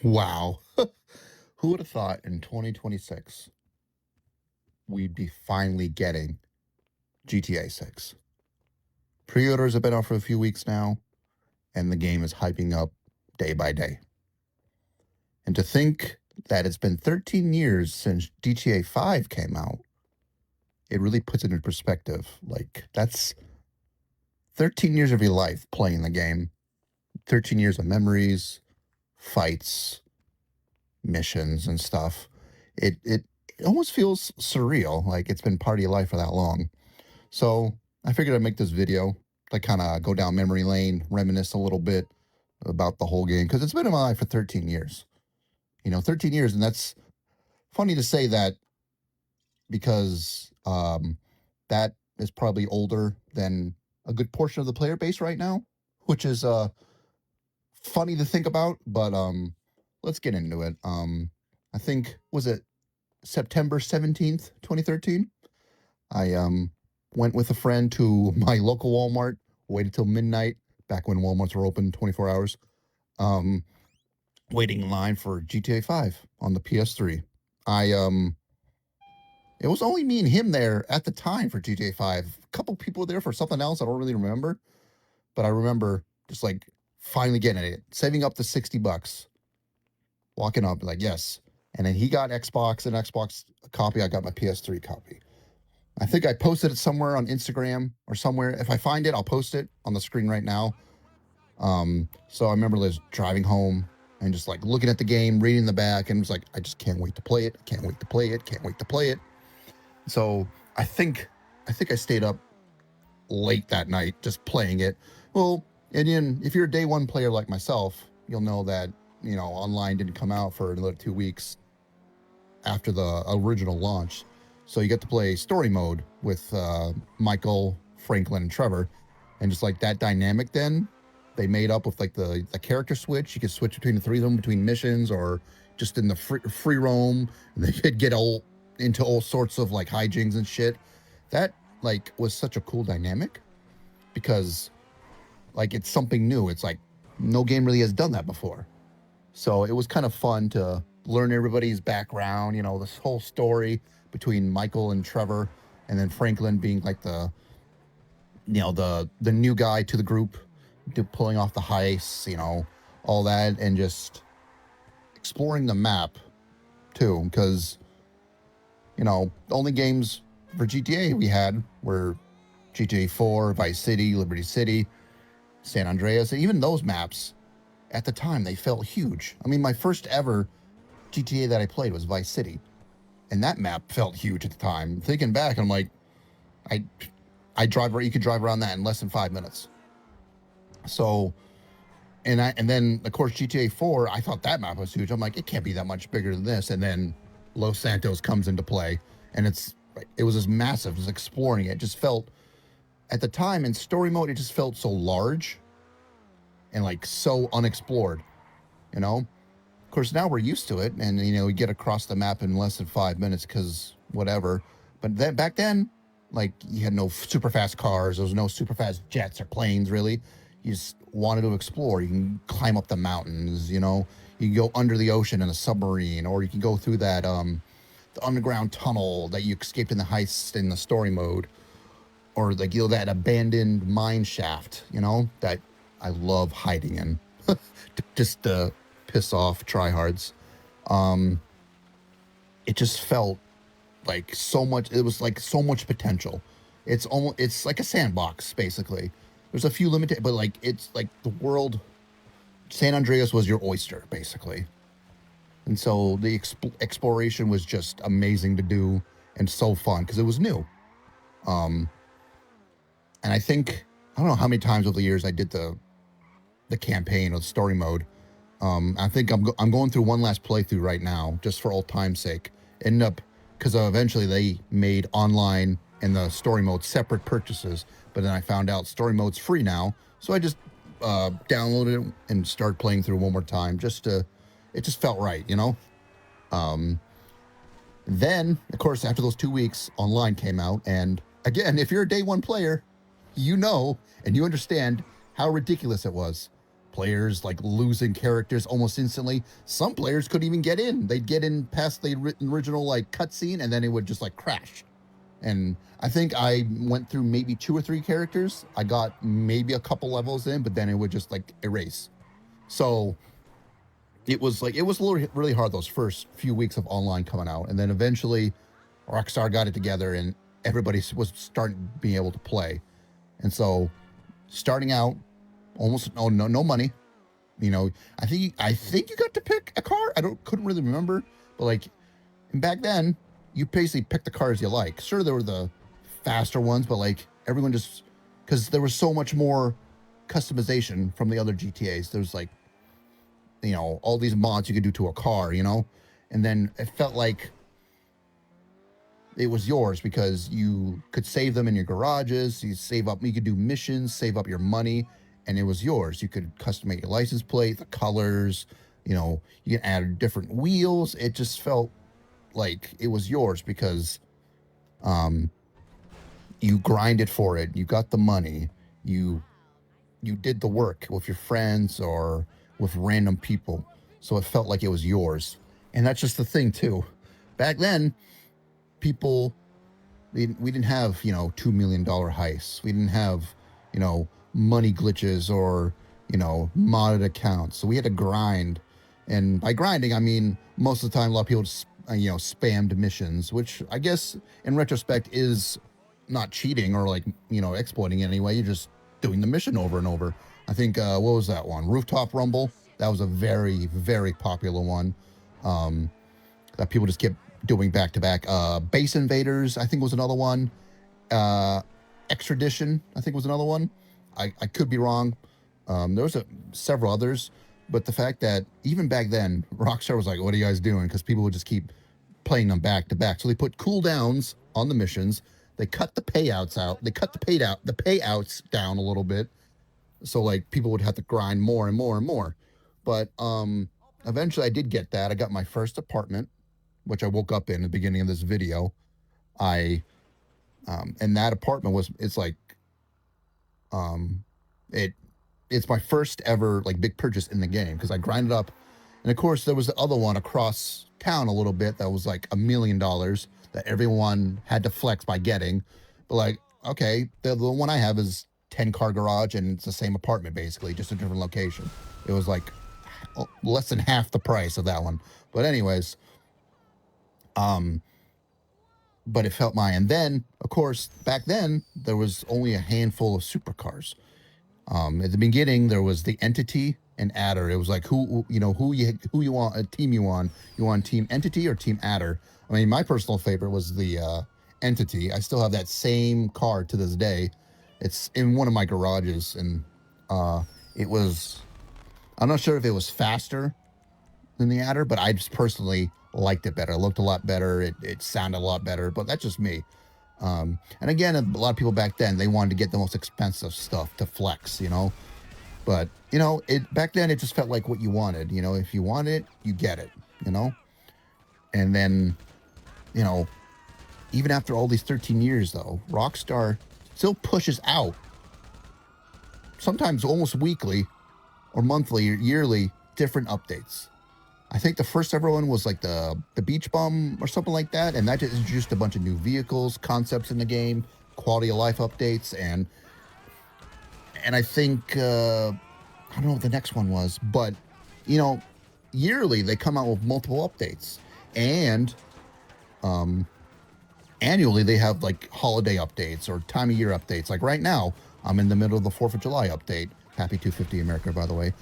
Wow. Who would have thought in 2026 we'd be finally getting GTA 6? Pre-orders have been out for a few weeks now, and the game is hyping up day by day. And to think that it's been 13 years since GTA 5 came out, it really puts it in perspective. Like, that's 13 years of your life playing the game, 13 years of memories, fights, missions, and stuff. It almost feels surreal, like it's been part of your life for that long. So I figured I'd make this video to kind of go down memory lane, reminisce a little bit about the whole game because it's been in my life for 13 years. 13 years, and that's funny to say that because that is probably older than a good portion of the player base right now, which is funny to think about. But let's get into it. I think was it September 17th, 2013. I went with a friend to my local Walmart, waited till midnight, back when Walmarts were open 24 hours, um, waiting in line for GTA 5 on the PS3. I It was only me and him there at the time for GTA 5. A couple people were there for something else I don't really remember, but I remember just like finally getting it, saving up the $60, walking up like yes. And then he got an Xbox copy. I got my PS3 copy. I think I posted it somewhere on Instagram or somewhere. If I find it, I'll post it on the screen right now. So I remember Liz driving home and just like looking at the game, reading the back, and it was like, I just can't wait to play it. Can't wait to play it. Can't wait to play it. So I think I stayed up late that night just playing it. Well, and then if you're a day one player like myself, you'll know that online didn't come out for another 2 weeks after the original launch. So you get to play story mode with Michael, Franklin, and Trevor, and just like that dynamic. Then they made up with like the character switch. You could switch between the three of them between missions or just in the free roam. And they could get into all sorts of like hijinks and shit. That like was such a cool dynamic because like it's something new. It's like no game really has done that before. So it was kind of fun to learn everybody's background, this whole story between Michael and Trevor, and then Franklin being like the new guy to the group, pulling off the heists, all that, and just exploring the map too, because the only games for GTA we had were GTA 4, Vice City, Liberty City, San Andreas, and even those maps at the time they felt huge. I mean, my first ever GTA that I played was Vice City, and that map felt huge at the time. Thinking back, I'm like, I drive. You could drive around that in less than 5 minutes. So, and then of course GTA 4, I thought that map was huge. I'm like, it can't be that much bigger than this. And then Los Santos comes into play, and it was as massive as exploring it. Just felt at the time in story mode, it just felt so large and like so unexplored. Of course, now we're used to it, and we get across the map in less than 5 minutes because whatever. But then back then, like you had no super fast cars, there was no super fast jets or planes really. You just wanted to explore. You can climb up the mountains, you can go under the ocean in a submarine, or you can go through that the underground tunnel that you escaped in the heist in the story mode, or like that abandoned mine shaft, that I love hiding in, just to piss off tryhards. It just felt like so much. It was like so much potential. It's like a sandbox basically. There's a few limited, but like it's like the world. San Andreas was your oyster basically, and so the exploration was just amazing to do and so fun because it was new. Um, and I don't know how many times over the years I did the campaign or the story mode. I think I'm going through one last playthrough right now, just for old time's sake. End up because eventually they made online and the story mode separate purchases, but then I found out story mode's free now, so I just downloaded it and started playing through one more time. It just felt right. Um, then of course after those 2 weeks, online came out, and again, if you're a day one player, and you understand how ridiculous it was. players like losing characters almost instantly. Some players couldn't even get in. They'd get in past the original like cutscene, and then it would just like crash. And I think I went through maybe 2 or 3 characters. I got maybe a couple levels in, but then it would just like erase. So it was really hard those first few weeks of online coming out, and then eventually Rockstar got it together, and everybody was starting being able to play. And so, starting out, almost no money. You know, I think you got to pick a car. Couldn't really remember, but like, and back then, you basically picked the cars you like. Sure, there were the faster ones, but like everyone just because there was so much more customization from the other GTA's. There's like, you know, all these mods you could do to a car, you know, and then it felt like it was yours because you could save them in your garages. You could do missions, save up your money, and it was yours. You could customate your license plate, the colors, you know, you can add different wheels. It just felt like it was yours because you grinded for it. You got the money. You did the work with your friends or with random people. So it felt like it was yours. And that's just the thing too. Back then, people, we didn't have, you know, $2 million heists. We didn't have, you know, money glitches or, you know, modded accounts. So we had to grind. And by grinding, I mean, most of the time, a lot of people just, you know, spammed missions, which I guess in retrospect is not cheating or like, you know, exploiting it anyway. You're just doing the mission over and over. I think, what was that one? Rooftop Rumble. That was a very, very popular one that people just kept doing back to back. Base Invaders, I think, was another one. Extradition, I think, was another one. I could be wrong. There was several others, but the fact that even back then, Rockstar was like, "What are you guys doing?" Because people would just keep playing them back to back. So they put cooldowns on the missions. They cut the payouts out. They cut the payouts down a little bit. So like people would have to grind more and more and more. But eventually I did get that. I got my first apartment, which I woke up in the beginning of this video. And that apartment it's my first ever like big purchase in the game because I grinded up. And of course there was the other one across town a little bit that was like $1 million that everyone had to flex by getting. But like, okay, the one I have is 10-car garage and it's the same apartment basically, just a different location. It was like less than half the price of that one. But anyways, but it felt mine. And then, of course, back then there was only a handful of supercars. At the beginning, there was the Entity and Adder. It was like who you want a team you on. You want Team Entity or Team Adder? I mean, my personal favorite was the Entity. I still have that same car to this day. It's in one of my garages, and it was. I'm not sure if it was faster than the Adder, but I just personally liked it better. It looked a lot better. It sounded a lot better, but that's just me. And again, a lot of people back then, they wanted to get the most expensive stuff to flex, you know. But, you know, back then it just felt like what you wanted. You know, if you want it, you get it, you know. And then, you know, even after all these 13 years, though, Rockstar still pushes out, sometimes almost weekly or monthly or yearly, different updates. I think the first ever one was like the Beach Bum or something like that, and that just introduced a bunch of new vehicles, concepts in the game, quality of life updates, and I think I don't know what the next one was, but you know, yearly they come out with multiple updates, and annually they have like holiday updates or time of year updates. Like right now, I'm in the middle of the 4th of July update. Happy 250 America, by the way.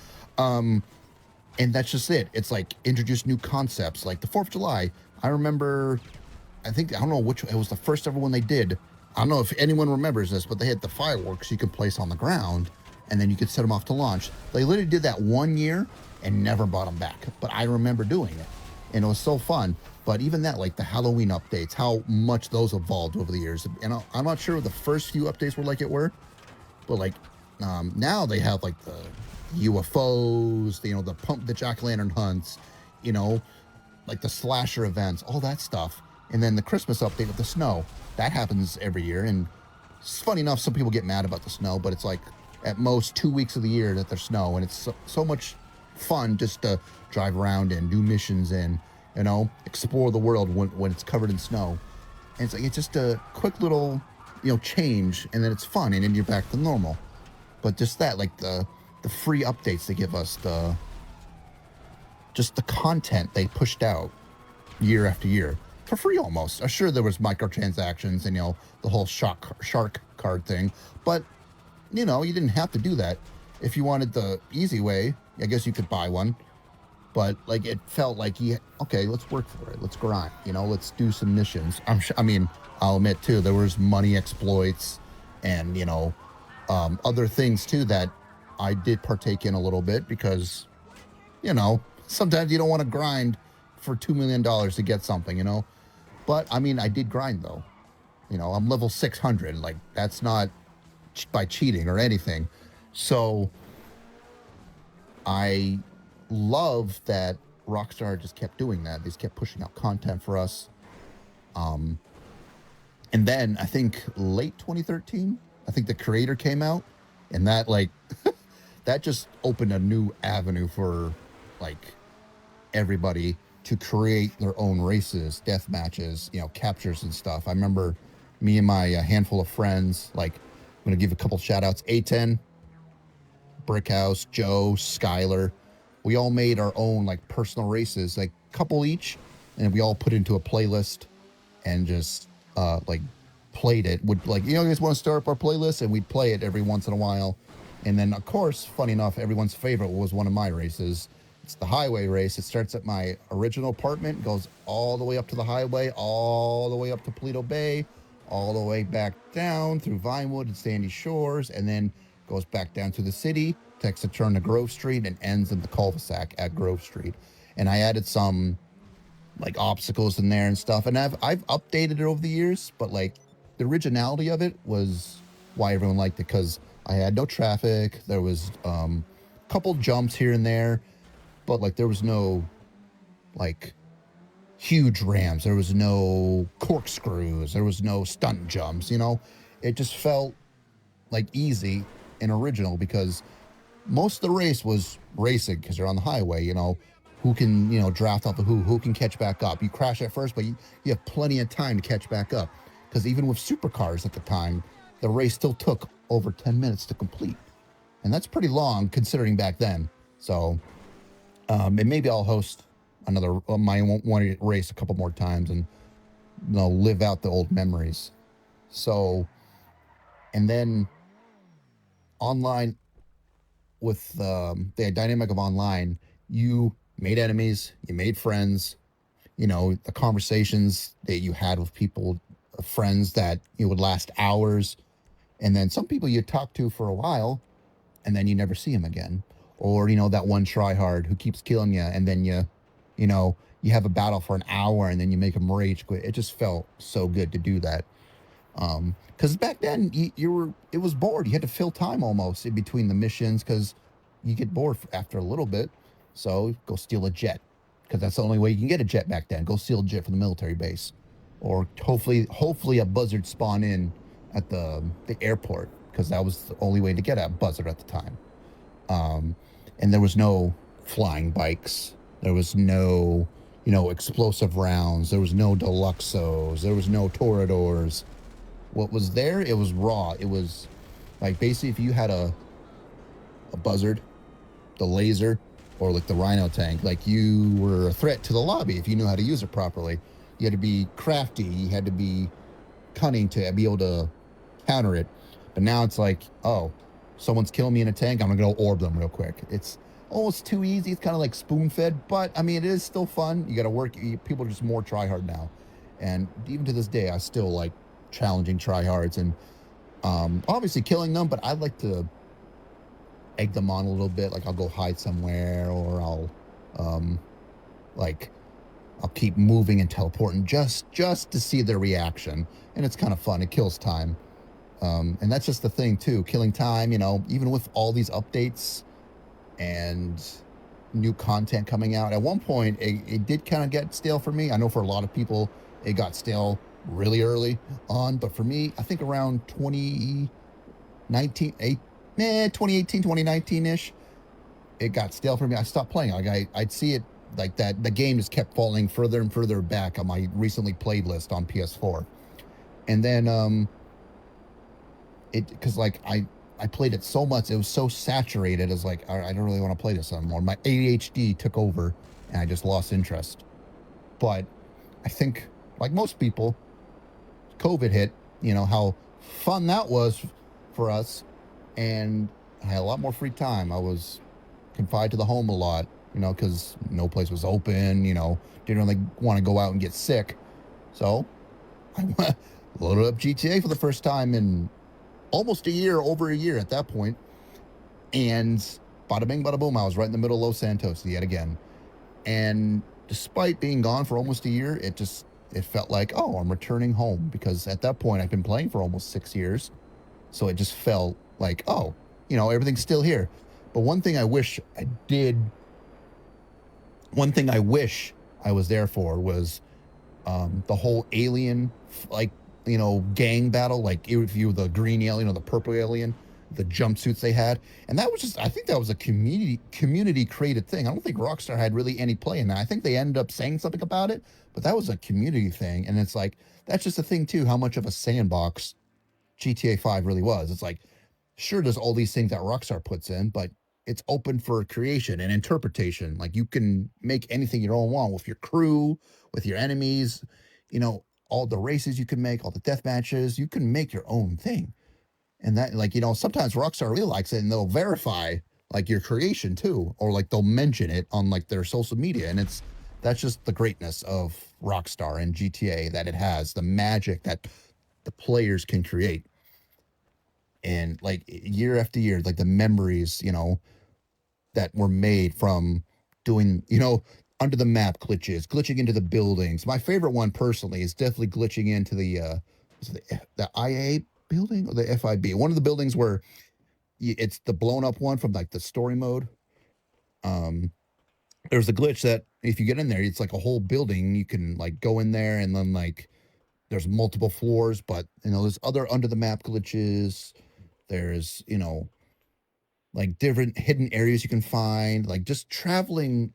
And that's just it. It's like introduce new concepts. Like the 4th of July, I remember, I don't know which, it was the first ever one they did. I don't know if anyone remembers this, but they had the fireworks you could place on the ground, and then you could set them off to launch. They literally did that one year and never brought them back. But I remember doing it, and it was so fun. But even that, like the Halloween updates, how much those evolved over the years. And I'm not sure the first few updates were like it were, but like now they have like the UFOs, you know, the jack-o'-lantern hunts, you know, like the slasher events, all that stuff. And then the Christmas update with the snow. That happens every year. And it's funny enough, some people get mad about the snow, but it's like, at most 2 weeks of the year that there's snow, and it's so much fun just to drive around and do missions and, explore the world when it's covered in snow. And it's just a quick little, change, and then it's fun, and then you're back to normal. But just that, like the free updates they give us, just the content they pushed out year after year for free almost. Sure, there was microtransactions and the whole shark card thing, but you didn't have to do that. If you wanted the easy way, I guess you could buy one. But like it felt like okay, let's work for it. Let's grind. Let's do some missions. I'll admit too, there was money exploits and other things too that I did partake in a little bit because sometimes you don't want to grind for $2 million to get something, But I did grind though. I'm level 600. Like that's not by cheating or anything. So I love that Rockstar just kept doing that. They just kept pushing out content for us. And then I think late 2013, I think the creator came out, and that that just opened a new avenue for everybody to create their own races, death matches, captures and stuff. I remember me and my handful of friends, I'm going to give a couple shout outs. A10, Brickhouse, Joe, Skylar. We all made our own personal races, couple each, and we all put into a playlist and just played it. Would you guys want to start up our playlist, and we'd play it every once in a while. And then of course, funny enough, everyone's favorite was one of my races. It's the highway race. It starts at my original apartment, goes all the way up to the highway, all the way up to Paleto Bay, all the way back down through Vinewood and Sandy Shores, and then goes back down to the city, takes a turn to Grove Street, and ends in the cul-de-sac at Grove Street. And I added some obstacles in there and stuff, and I've updated it over the years, but the originality of it was why everyone liked it, because I had no traffic. There was a couple jumps here and there, but there was no huge ramps. There was no corkscrews. There was no stunt jumps. It just felt easy and original, because most of the race was racing because you're on the highway. Who can draft off the who can catch back up. You crash at first, but you have plenty of time to catch back up, because even with supercars at the time, the race still took over 10 minutes to complete, and that's pretty long considering back then. So and maybe I'll host another my one race a couple more times and live out the old memories. So, and then online, with the dynamic of online, you made enemies, you made friends, the conversations that you had with people, friends that would last hours. And then some people you talk to for a while and then you never see them again. Or, that one tryhard who keeps killing you, and then you have a battle for an hour and then you make them rage quit. It just felt so good to do that. Because back then it was bored. You had to fill time almost in between the missions, because you get bored after a little bit. So go steal a jet, because that's the only way you can get a jet back then. Go steal a jet from the military base, or hopefully a buzzard spawn in at the airport, because that was the only way to get a buzzard at the time. And there was no flying bikes. There was no explosive rounds. There was no Deluxos. There was no Toreadors. What was there? It was raw. It was basically, if you had a buzzard, the laser, or the rhino tank, you were a threat to the lobby if you knew how to use it properly. You had to be crafty. You had to be cunning to be able to counter it. But now it's oh, someone's killing me in a tank, I'm gonna go orb them real quick. It's almost too easy. It's kind of spoon-fed, but it is still fun. You got to work. People are just more try-hard now, and even to this day, I still challenging tryhards and obviously killing them. But I like to egg them on a little bit. I'll go hide somewhere, or I'll I'll keep moving and teleporting just to see their reaction, and it's kind of fun. It kills time. And that's just the thing too, killing time, even with all these updates and new content coming out. At one point, it did kind of get stale for me. I know for a lot of people, it got stale really early on. But for me, I think around 2019, 2018, 2019-ish, it got stale for me. I stopped playing. Like I'd see it like that. The game just kept falling further and further back on my recently played list on PS4. And then it because like I played it so much, it was so saturated. As like I don't really want to play this anymore. My ADHD took over, and I just lost interest. But I think, like most people, COVID hit. You know how fun that was for us, and I had a lot more free time. I was confined to the home a lot, because no place was open. Didn't really want to go out and get sick, so I loaded up GTA for the first time in almost a year, over a year at that point, and bada bing, bada boom, I was right in the middle of Los Santos yet again. And despite being gone for almost a year, it felt like, oh, I'm returning home, because at that point I've been playing for almost 6 years. So it just felt like, oh, everything's still here. But one thing I wish I was there for was the whole alien, like, gang battle. Like if you were the green alien or the purple alien, the jumpsuits they had. And that was I think that was a community created thing. I don't think Rockstar had really any play in that. I think they ended up saying something about it, but that was a community thing. And it's like, that's just a thing too, how much of a sandbox GTA 5 really was. It's like, sure, there's all these things that Rockstar puts in, but it's open for creation and interpretation. Like you can make anything you don't want with your crew, with your enemies, all the races you can make, all the death matches, you can make your own thing. And that, like, sometimes Rockstar really likes it, and they'll verify like your creation too, or like they'll mention it on like their social media. And that's just the greatness of Rockstar and GTA, that it has the magic that the players can create. And like year after year, like the memories, that were made from doing, under the map glitches, glitching into the buildings. My favorite one personally is definitely glitching into the IA building or the FIB. One of the buildings where it's the blown up one from like the story mode. Um, there's a glitch that if you get in there, it's like a whole building. You can like go in there, and then like there's multiple floors, but there's other under the map glitches. There's, like different hidden areas you can find, like just traveling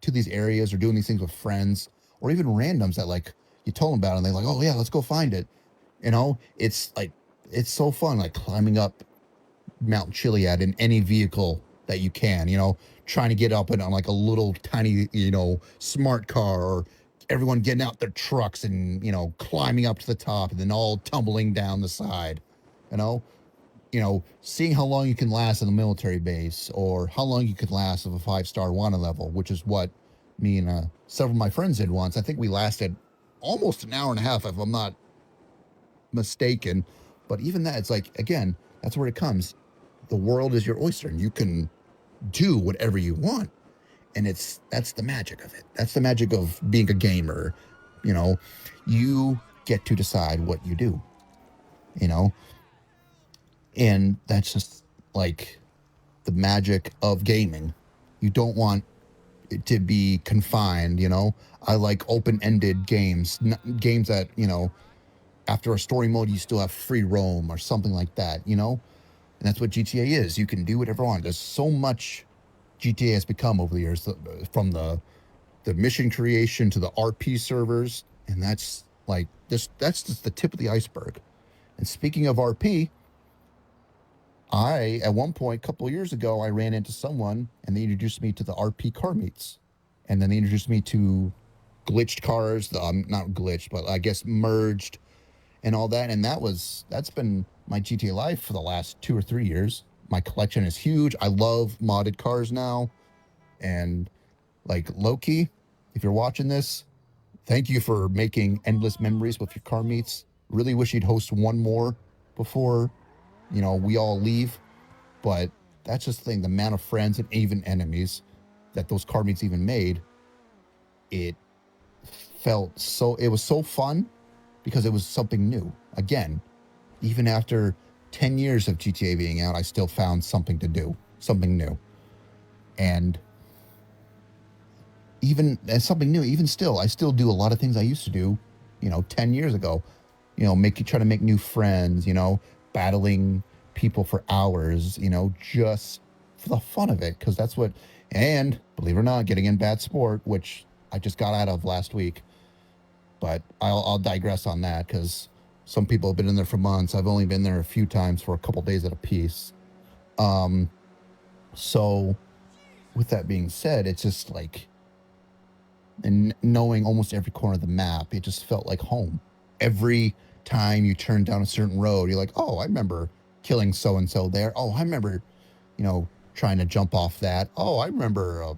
to these areas, or doing these things with friends, or even randoms that like you told them about, and they're like, oh yeah, let's go find it. It's like, it's so fun, like climbing up Mount Chiliad in any vehicle that you can, trying to get up and on like a little tiny, smart car, or everyone getting out their trucks and, climbing up to the top and then all tumbling down the side, you know, seeing how long you can last in a military base, or how long you could last of a 5-star wanted level, which is what me and several of my friends did once. I think we lasted almost an hour and a half, if I'm not mistaken. But even that, it's like, again, that's where it comes. The world is your oyster, and you can do whatever you want. And that's the magic of it. That's the magic of being a gamer. You get to decide what you do, you know? And that's just like the magic of gaming. You don't want it to be confined, I like open-ended games, games that, after a story mode, you still have free roam or something like that, And that's what GTA is. You can do whatever you want. There's so much GTA has become over the years, from the mission creation to the RP servers, and that's like that's just the tip of the iceberg. And speaking of RP, at one point, a couple of years ago, I ran into someone, and they introduced me to the RP car meets. And then they introduced me to glitched cars, not glitched, but I guess merged and all that. And that's been my GTA life for the last 2 or 3 years. My collection is huge. I love modded cars now. And like Loki, if you're watching this, thank you for making endless memories with your car meets. Really wish you'd host one more before, we all leave. But that's just the thing, the amount of friends and even enemies that those car meets even made. It was so fun, because it was something new. Again, even after 10 years of GTA being out, I still found something to do, something new. And even as something new, even still, I still do a lot of things I used to do, 10 years ago. Try to make new friends, battling people for hours, just for the fun of it, because that's what. And believe it or not, getting in bad sport, which I just got out of last week, but I'll digress on that because some people have been in there for months. I've only been there a few times for a couple days at a piece. So with that being said, it's just like, and knowing almost every corner of the map, it just felt like home. Every time you turn down a certain road, you're like, oh, I remember killing so and so there. Oh, I remember, trying to jump off that. Oh, I remember,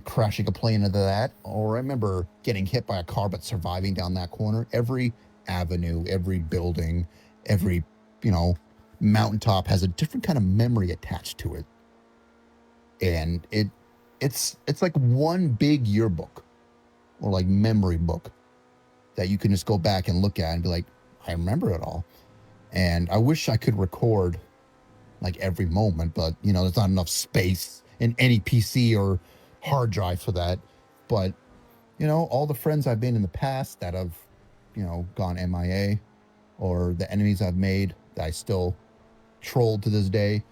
crashing a plane into that. Or I remember getting hit by a car but surviving down that corner. Every avenue, every building, every, mountaintop has a different kind of memory attached to it. And it's like one big yearbook or like memory book that you can just go back and look at and be like, I remember it all. And I wish I could record like every moment, but there's not enough space in any PC or hard drive for that. But all the friends I've made in the past that have gone MIA, or the enemies I've made that I still troll to this day,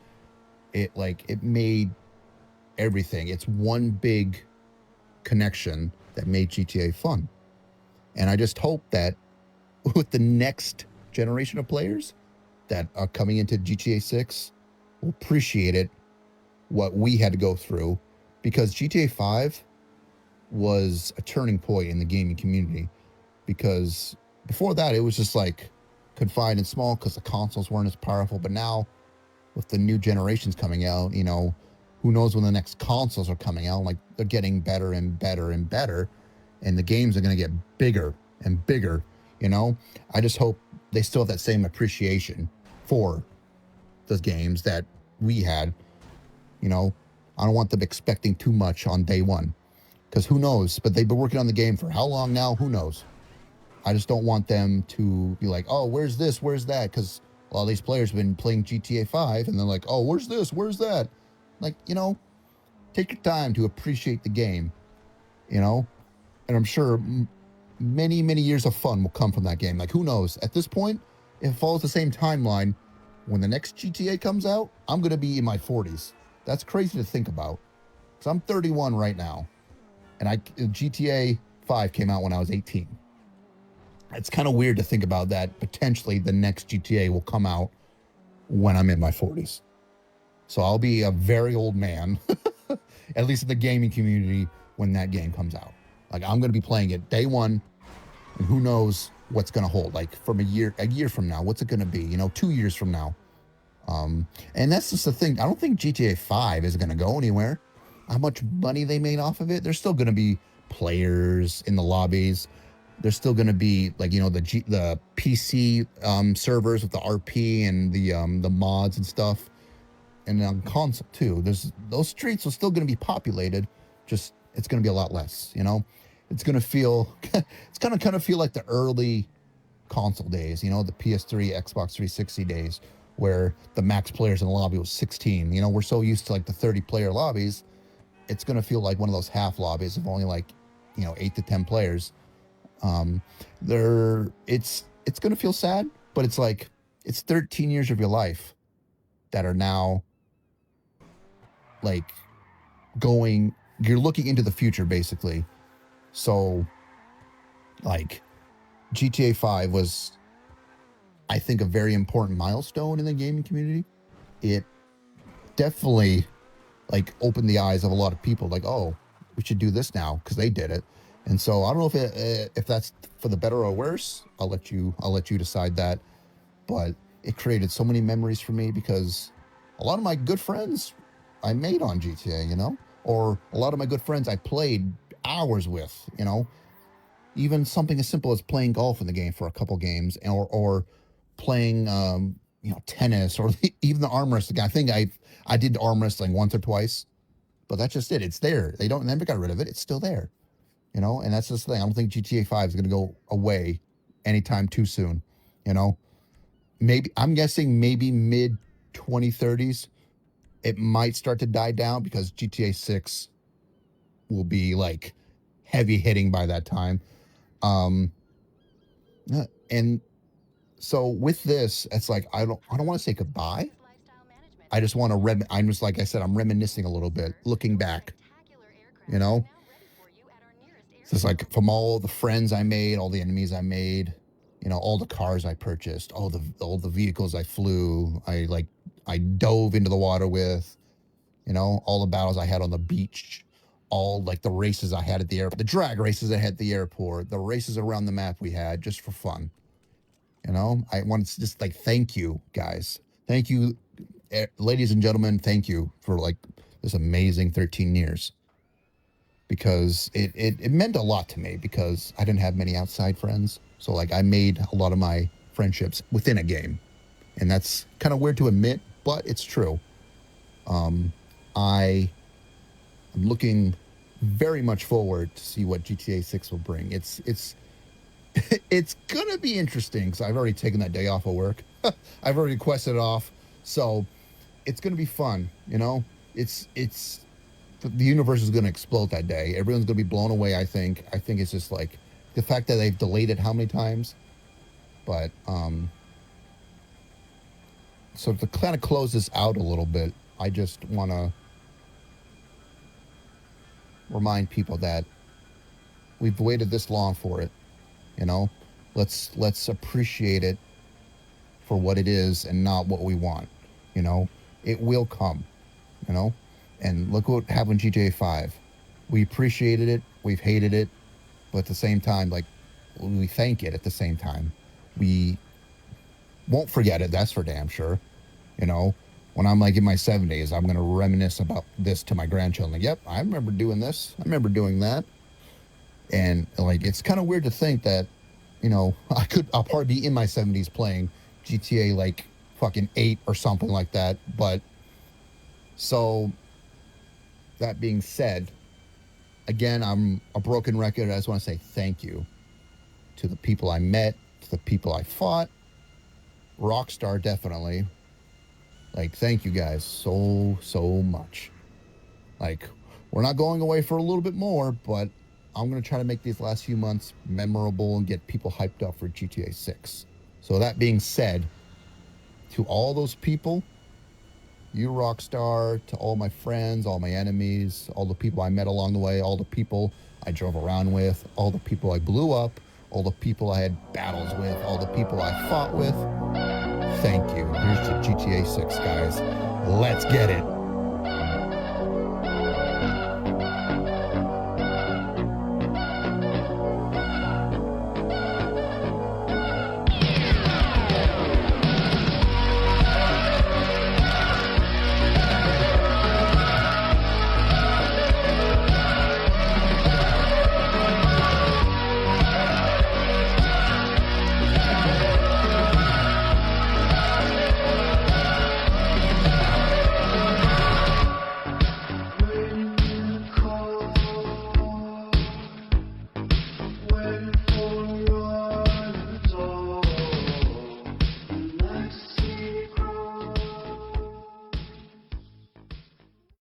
it made everything. It's one big connection that made GTA fun. And I just hope that with the next generation of players that are coming into GTA 6 will appreciate it, what we had to go through, because GTA 5 was a turning point in the gaming community. Because before that, it was just like confined and small because the consoles weren't as powerful. But now, with the new generations coming out, who knows when the next consoles are coming out? Like, they're getting better and better and better, and the games are going to get bigger and bigger. I just hope they still have that same appreciation for those games that we had. I don't want them expecting too much on day one, because who knows? But they've been working on the game for how long now? Who knows? I just don't want them to be like, oh, where's this? Where's that? Because a lot of these players have been playing GTA 5 and they're like, oh, where's this? Where's that? Like, take your time to appreciate the game, and I'm sure many, many years of fun will come from that game. Like, who knows? At this point, if it follows the same timeline, when the next GTA comes out, I'm going to be in my 40s. That's crazy to think about, because I'm 31 right now, and GTA 5 came out when I was 18. It's kind of weird to think about that. Potentially, the next GTA will come out when I'm in my 40s. So I'll be a very old man, at least in the gaming community, when that game comes out. Like, I'm going to be playing it day one, and who knows what's going to hold. Like, from a year from now, what's it going to be? 2 years from now. And that's just the thing. I don't think GTA 5 is going to go anywhere. How much money they made off of it? There's still going to be players in the lobbies. There's still going to be, like, the PC servers with the RP and the mods and stuff, and on console too. Those streets are still going to be populated. Just it's going to be a lot less. It's going to feel it's going to kind of feel like the early console days. The PS3, Xbox 360 days, where the max players in the lobby was 16. We're so used to like the 30-player lobbies. It's going to feel like one of those half lobbies of only like 8 to 10 players. It's going to feel sad, but it's like, it's 13 years of your life that are now like you're looking into the future, basically. So like, GTA 5 was, I think, a very important milestone in the gaming community. It definitely like opened the eyes of a lot of people, like, oh, we should do this now because they did it. And so I don't know if that's for the better or worse. I'll let you decide that. But it created so many memories for me, because a lot of my good friends I made on GTA, or a lot of my good friends I played hours with, even something as simple as playing golf in the game for a couple games, or playing tennis, or even the arm wrestling. I think I did arm wrestling once or twice, but that's just it. It's there. They never got rid of it. It's still there. And that's just the thing. I don't think GTA 5 is going to go away anytime too soon. Maybe, I'm guessing, maybe mid 2030s, it might start to die down, because GTA 6 will be like heavy hitting by that time. And So with this, it's like I don't want to say goodbye. I just want to I'm just like I said, I'm reminiscing a little bit, looking back, you know? So it's like from all the friends I made, all the enemies I made, all the cars I purchased, all the vehicles I flew, I dove into the water with, all the battles I had on the beach, all like the races I had at the airport, the drag races I had at the airport, the races around the map we had just for fun. I want to just like thank you guys. Thank you, ladies and gentlemen. Thank you for like this amazing 13 years because it meant a lot to me because I didn't have many outside friends. So like I made a lot of my friendships within a game. And that's kind of weird to admit, but it's true. I am looking very much forward to see what GTA 6 will bring. It's it's gonna be interesting because I've already taken that day off of work. I've already requested it off, so it's gonna be fun. It's the universe is gonna explode that day. Everyone's gonna be blown away. I think it's just like the fact that they've delayed it how many times, but so to kind of close this out a little bit, I just want to remind people that we've waited this long for it. Let's appreciate it for what it is and not what we want. It will come. And look what happened with GTA 5. We appreciated it, we've hated it, but at the same time, like we thank it at the same time. We won't forget it, that's for damn sure. When I'm like in my 70s, I'm gonna reminisce about this to my grandchildren. Like, yep, I remember doing this, I remember doing that. And like it's kind of weird to think that, I'll probably be in my 70s playing GTA like fucking 8 or something like that. But so that being said, again, I'm a broken record. I just want to say thank you to the people I met, to the people I fought. Rockstar, definitely. Like, thank you guys so much. Like, we're not going away for a little bit more, but I'm going to try to make these last few months memorable and get people hyped up for GTA 6. So that being said, to all those people, you Rockstar, to all my friends, all my enemies, all the people I met along the way, all the people I drove around with, all the people I blew up, all the people I had battles with, all the people I fought with, thank you. Here's to GTA 6, guys. Let's get it.